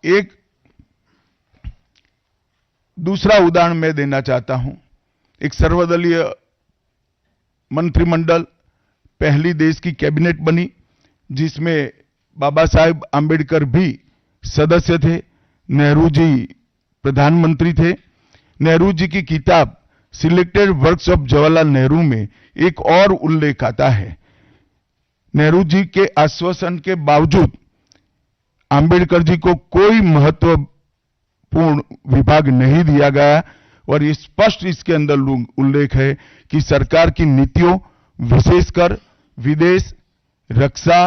एक दूसरा उदाहरण मैं देना चाहता हूं। एक सर्वदलीय मंत्रिमंडल, पहली देश की कैबिनेट बनी जिसमें बाबा साहेब आंबेडकर भी सदस्य थे, नेहरू जी प्रधानमंत्री थे। नेहरू जी की किताब selected works of Jawaharlal Nehru में एक और उल्लेख आता है। नेहरू जी के आश्वासन के बावजूद आंबेडकर जी को कोई महत्वपूर्ण विभाग नहीं दिया गया और ये स्पष्ट इसके अंदर उल्लेख है कि सरकार की नीतियों, विशेषकर विदेश, रक्षा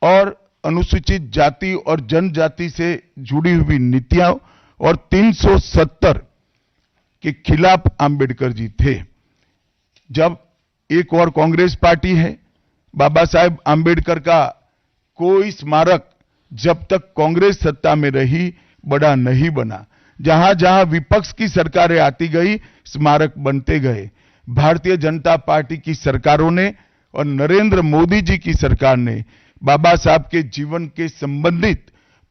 और अनुसूचित जाति और जनजाति से जुड़ी हुई नीतियां और 370 के खिलाफ आंबेडकर जी थे। जब एक और कांग्रेस पार्टी है, बाबा साहेब आंबेडकर का कोई स्मारक जब तक कांग्रेस सत्ता में रही बड़ा नहीं बना। जहां जहां विपक्ष की सरकारें आती गई, स्मारक बनते गए। भारतीय जनता पार्टी की सरकारों ने और नरेंद्र मोदी जी की सरकार ने बाबा साहब के जीवन के संबंधित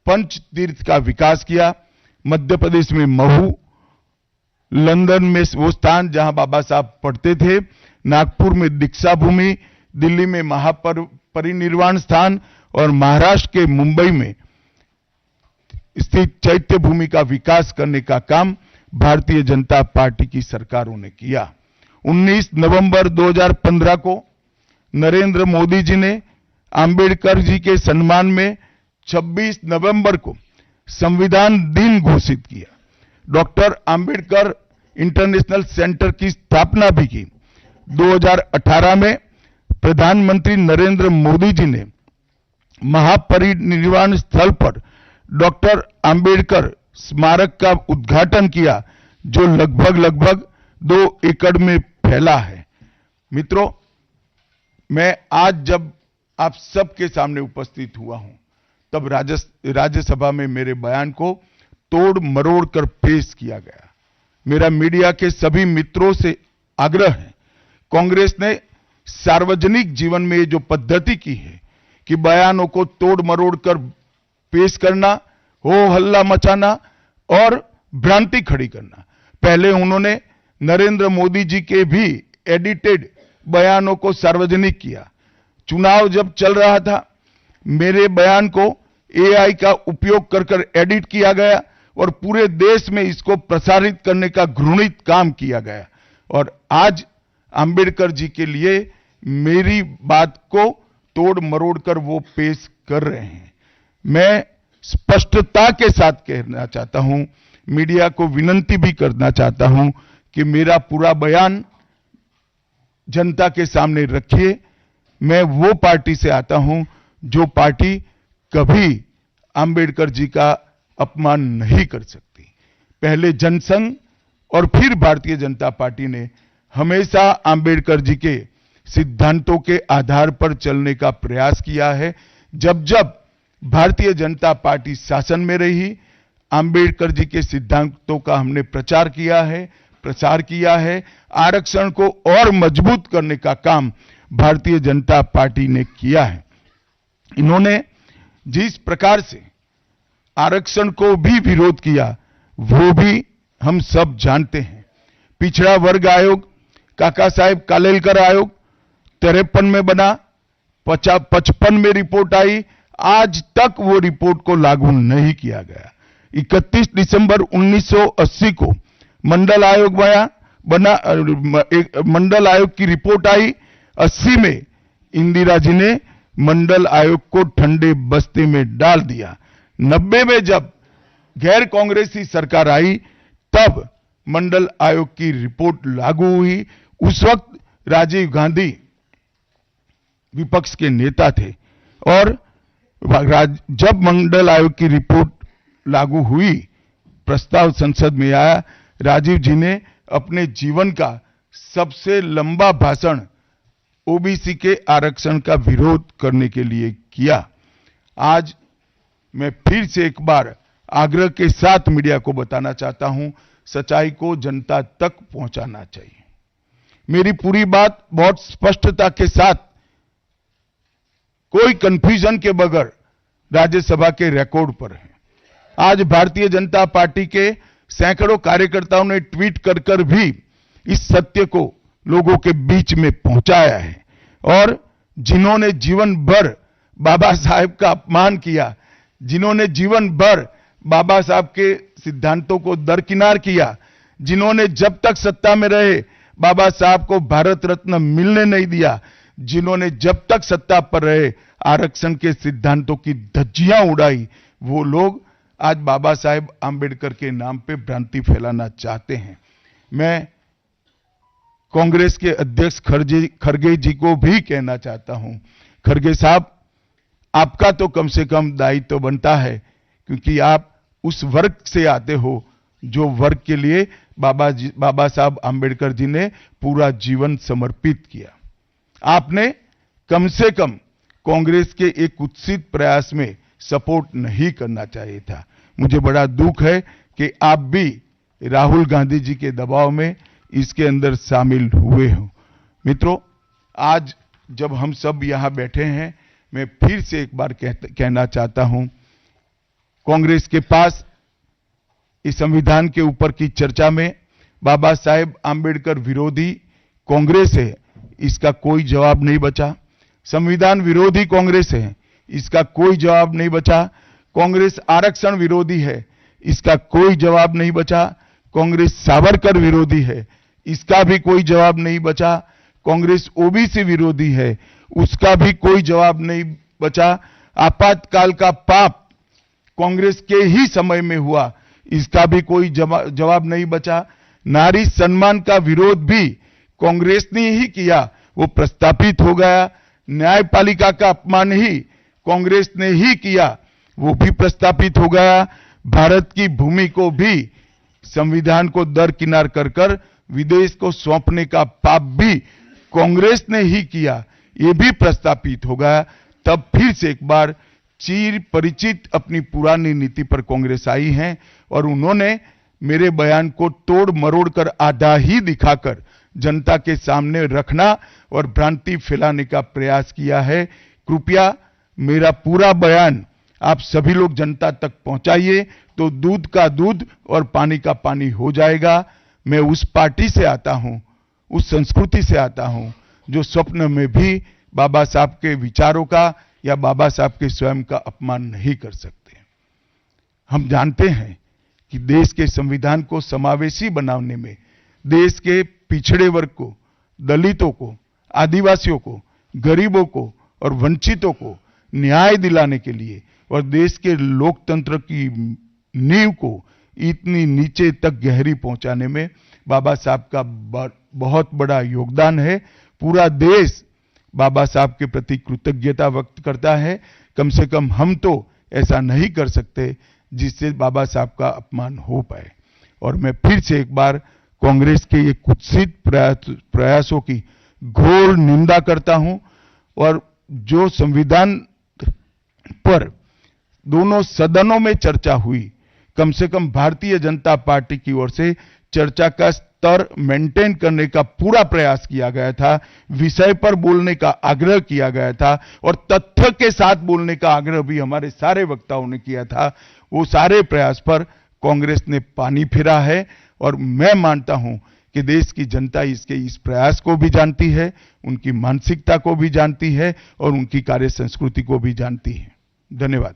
पंच तीर्थ का विकास किया। मध्य प्रदेश में महू, लंदन में वो स्थान जहां बाबा साहब पढ़ते थे, नागपुर में दीक्षा भूमि, दिल्ली में महापरिनिर्वाण स्थान और महाराष्ट्र के मुंबई में स्थित चैत्य भूमि का विकास करने का काम भारतीय जनता पार्टी की सरकारों ने किया। 19 नवंबर 2015 को नरेंद्र मोदी जी ने आंबेडकर जी के सम्मान में 26 नवंबर को संविधान दिन घोषित किया। डॉक्टर आंबेडकर इंटरनेशनल सेंटर की स्थापना भी की। 2018 में प्रधानमंत्री नरेंद्र मोदी जी ने महापरिनिर्वाण स्थल पर डॉक्टर आंबेडकर स्मारक का उद्घाटन किया, जो लगभग 2 एकड़ में फैला है। मित्रों, मैं आज जब आप सबके सामने उपस्थित हुआ हूं, तब राज्यसभा में मेरे बयान को तोड़ मरोड़ कर पेश किया गया। मेरा मीडिया के सभी मित्रों से आग्रह है, कांग्रेस ने सार्वजनिक जीवन में जो पद्धति की है कि बयानों को तोड़ मरोड़ कर पेश करना, हो हल्ला मचाना और भ्रांति खड़ी करना। पहले उन्होंने नरेंद्र मोदी जी के भी एडिटेड बयानों को सार्वजनिक किया। चुनाव जब चल रहा था, मेरे बयान को एआई का उपयोग कर एडिट किया गया और पूरे देश में इसको प्रसारित करने का घृणित काम किया गया। और आज आंबेडकर जी के लिए मेरी बात को तोड़ मरोड़ कर वो पेश कर रहे हैं। मैं स्पष्टता के साथ कहना चाहता हूं, मीडिया को विनती भी करना चाहता हूं कि मेरा पूरा बयान जनता के सामने रखिए। मैं वो पार्टी से आता हूं जो पार्टी कभी आंबेडकर जी का अपमान नहीं कर सकती। पहले जनसंघ और फिर भारतीय जनता पार्टी ने हमेशा आंबेडकर जी के सिद्धांतों के आधार पर चलने का प्रयास किया है। जब जब भारतीय जनता पार्टी शासन में रही, आंबेडकर जी के सिद्धांतों का हमने प्रचार किया है। आरक्षण को और मजबूत करने का काम भारतीय जनता पार्टी ने किया है। इन्होंने जिस प्रकार से आरक्षण को भी विरोध किया, वो भी हम सब जानते हैं। पिछड़ा वर्ग आयोग, काका साहेब कालेलकर आयोग 53 में बना, 55 में रिपोर्ट आई, आज तक वो रिपोर्ट को लागू नहीं किया गया। 31 दिसंबर 1980 को मंडल आयोग बना, मंडल आयोग की रिपोर्ट आई। 80 में इंदिरा जी ने मंडल आयोग को ठंडे बस्ते में डाल दिया। 90 में जब गैर कांग्रेसी सरकार आई, तब मंडल आयोग की रिपोर्ट लागू हुई। उस वक्त राजीव गांधी विपक्ष के नेता थे और जब मंडल आयोग की रिपोर्ट लागू हुई, प्रस्ताव संसद में आया, राजीव जी ने अपने जीवन का सबसे लंबा भाषण ओबीसी के आरक्षण का विरोध करने के लिए किया। आज मैं फिर से एक बार आग्रह के साथ मीडिया को बताना चाहता हूं, सच्चाई को जनता तक पहुंचाना चाहिए। मेरी पूरी बात बहुत स्पष्टता के साथ, कोई कंफ्यूजन के बगैर राज्यसभा के रिकॉर्ड पर है। आज भारतीय जनता पार्टी के सैकड़ों कार्यकर्ताओं ने ट्वीट कर कर भी इस सत्य को लोगों के बीच में पहुंचाया है। और जिन्होंने जीवन भर बाबा साहेब का अपमान किया, जिन्होंने जीवन भर बाबा साहब के सिद्धांतों को दरकिनार किया, जिन्होंने जब तक सत्ता में रहे बाबा साहब को भारत रत्न मिलने नहीं दिया, जिन्होंने जब तक सत्ता पर रहे आरक्षण के सिद्धांतों की धज्जियां उड़ाई, वो लोग आज बाबा साहेब आंबेडकर के नाम पे भ्रांति फैलाना चाहते हैं। मैं कांग्रेस के अध्यक्ष खरगे जी को भी कहना चाहता हूं, खरगे साहब, आपका तो कम से कम दायित्व बनता है, क्योंकि आप उस वर्ग से आते हो जो वर्ग के लिए बाबा साहब आंबेडकर जी ने पूरा जीवन समर्पित किया। आपने कम से कम कांग्रेस के एक कुत्सित प्रयास में सपोर्ट नहीं करना चाहिए था। मुझे बड़ा दुख है कि आप भी राहुल गांधी जी के दबाव में इसके अंदर शामिल हुए हो। मित्रों, आज जब हम सब यहां बैठे हैं, मैं फिर से एक बार कहना चाहता हूं, कांग्रेस के पास इस संविधान के ऊपर की चर्चा में बाबा साहेब आंबेडकर विरोधी कांग्रेस है, इसका कोई जवाब नहीं बचा। संविधान विरोधी कांग्रेस है, इसका कोई जवाब नहीं बचा। कांग्रेस आरक्षण विरोधी है, इसका कोई जवाब नहीं बचा। कांग्रेस सावरकर विरोधी है, इसका भी कोई जवाब नहीं बचा। कांग्रेस ओबीसी विरोधी है, उसका भी कोई जवाब नहीं बचा। आपातकाल का पाप कांग्रेस के ही समय में हुआ, इसका भी कोई जवाब नहीं बचा। नारी सम्मान का विरोध भी कांग्रेस ने ही किया, वो प्रस्तापित हो गया। न्यायपालिका का अपमान ही कांग्रेस ने ही किया, वो भी प्रस्तापित हो गया। भारत की भूमि को भी संविधान को दरकिनार कर कर विदेश को सौंपने का पाप भी कांग्रेस ने ही किया, ये भी प्रस्तापित हो गया। तब फिर से एक बार चिर परिचित अपनी पुरानी नीति पर कांग्रेस आई है और उन्होंने मेरे बयान को तोड़ मरोड़ कर आधा ही दिखाकर जनता के सामने रखना और भ्रांति फैलाने का प्रयास किया है। कृपया मेरा पूरा बयान आप सभी लोग जनता तक पहुंचाइए, तो दूध का दूध और पानी का पानी हो जाएगा। मैं उस पार्टी से आता हूं, उस संस्कृति से आता हूं, जो स्वप्न में भी बाबा साहब के विचारों का या बाबा साहब के स्वयं का अपमान नहीं कर सकते। हम जानते हैं कि देश के संविधान को समावेशी बनाने में देश के पिछड़े वर्ग को, दलितों को, आदिवासियों को, गरीबों को और वंचितों को न्याय दिलाने के लिए और देश के लोकतंत्र की नींव को इतनी नीचे तक गहरी पहुंचाने में बाबा साहब का बहुत बड़ा योगदान है। पूरा देश बाबा साहब के प्रति कृतज्ञता व्यक्त करता है। कम से कम हम तो ऐसा नहीं कर सकते जिससे बाबा साहब का अपमान हो पाए। और मैं फिर से एक बार कांग्रेस के ये कुत्सित प्रयासों की घोर निंदा करता हूं और जो संविधान पर दोनों सदनों में चर्चा हुई, कम से कम भारतीय जनता पार्टी की ओर से चर्चा का स्तर मेंटेन करने का पूरा प्रयास किया गया था, विषय पर बोलने का आग्रह किया गया था और तथ्य के साथ बोलने का आग्रह भी हमारे सारे वक्ताओं ने किया था। वो सारे प्रयास पर कांग्रेस ने पानी फिरा है और मैं मानता हूं कि देश की जनता इसके इस प्रयास को भी जानती है, उनकी मानसिकता को भी जानती है और उनकी कार्य संस्कृति को भी जानती है। धन्यवाद।